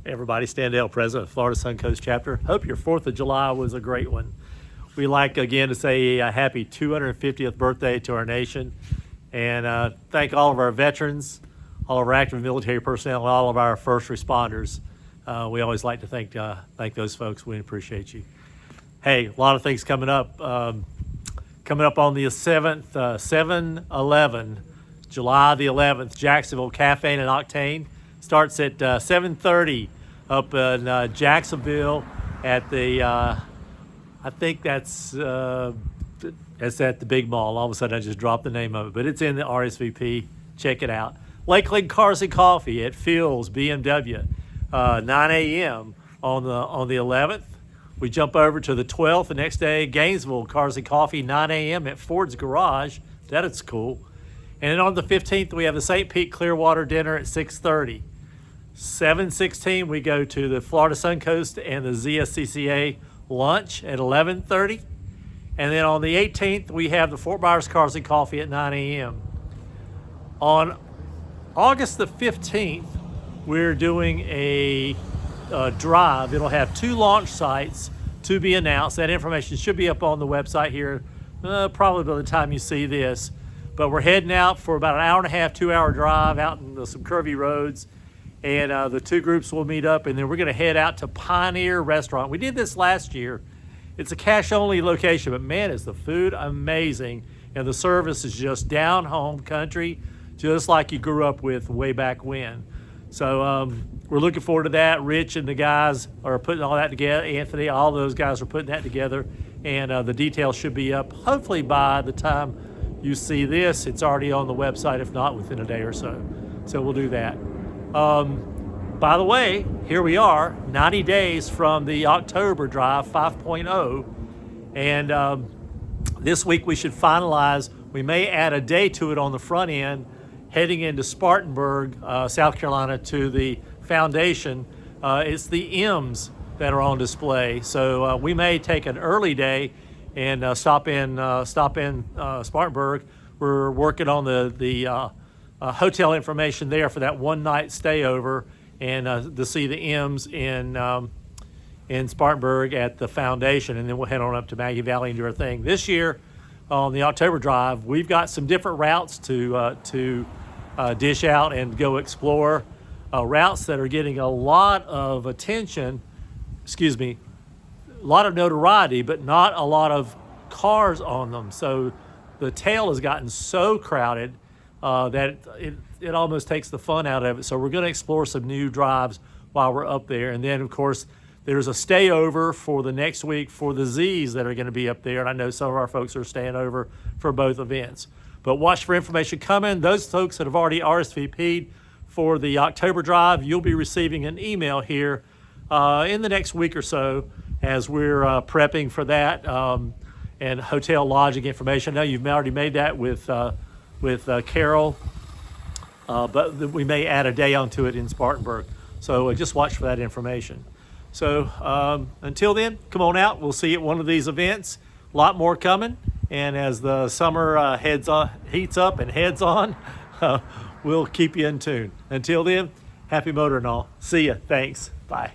Everybody, Stan Dale, President of Florida Suncoast Chapter. Hope your 4th of July was a great one. We like again to say a happy 250th birthday to our nation, and thank all of our veterans, all of our active military personnel, and all of our first responders. We always like to thank those folks. We appreciate you. Hey, a lot of things coming up. Coming up on the 7th, 7/11, July the 11th, Jacksonville Caffeine and Octane starts at 7:30 up in Jacksonville at the, I think that's at the big mall. All of a sudden I just dropped the name of it, but it's in the RSVP. Check it out. Lakeland Cars and Coffee at Phil's BMW, 9 a.m. on the 11th. We jump over to the 12th, the next day, Gainesville Cars and Coffee, 9 a.m. at Ford's Garage. That is cool. And then on the 15th, we have the St. Pete Clearwater dinner at 6:30. 7/16, we go to the Florida Suncoast and the ZSCCA lunch at 11:30. And then on the 18th, we have the Fort Myers Cars and Coffee at 9 a.m. On August the 15th, we're doing a drive. It'll have 2 launch sites to be announced. That information should be up on the website here, probably by the time you see this. But we're heading out for about an hour and a half, 2-hour drive out in some curvy roads. And the 2 groups will meet up, and then we're going to head out to Pioneer Restaurant. We did this last year. It's a cash-only location, but man, is the food amazing. And the service is just down-home country, just like you grew up with way back when. So we're looking forward to that. Rich and the guys are putting all that together. Anthony, all those guys are putting that together. And the details should be up, hopefully by the time you see this. It's already on the website, if not within a day or so. So we'll do that. By the way, here we are, 90 days from the October Drive 5.0. And this week we should finalize. We may add a day to it on the front end, heading into Spartanburg, South Carolina, to the foundation. It's the M's that are on display. So we may take an early day and stop in Spartanburg. We're working on the hotel information there for that one-night stay over, and to see the M's in Spartanburg at the foundation, and then we'll head on up to Maggie Valley and do our thing. This year on the October Drive, we've got some different routes to dish out and go explore, routes that are getting a lot of attention, a lot of notoriety, but not a lot of cars on them. So the tail has gotten so crowded that it almost takes the fun out of it. So we're going to explore some new drives while we're up there. And then, of course, there's a stay over for the next week for the Z's that are going to be up there. And I know some of our folks are staying over for both events. But watch for information coming. Those folks that have already RSVP'd for the October Drive, you'll be receiving an email here in the next week or so as we're prepping for that, and hotel lodging information. I know you've already made that with Carol, but we may add a day onto it in Spartanburg. So just watch for that information. So until then, come on out. We'll see you at one of these events. A lot more coming. And as the summer heats up and heads on, we'll keep you in tune. Until then, happy motoring all. See ya. Thanks. Bye.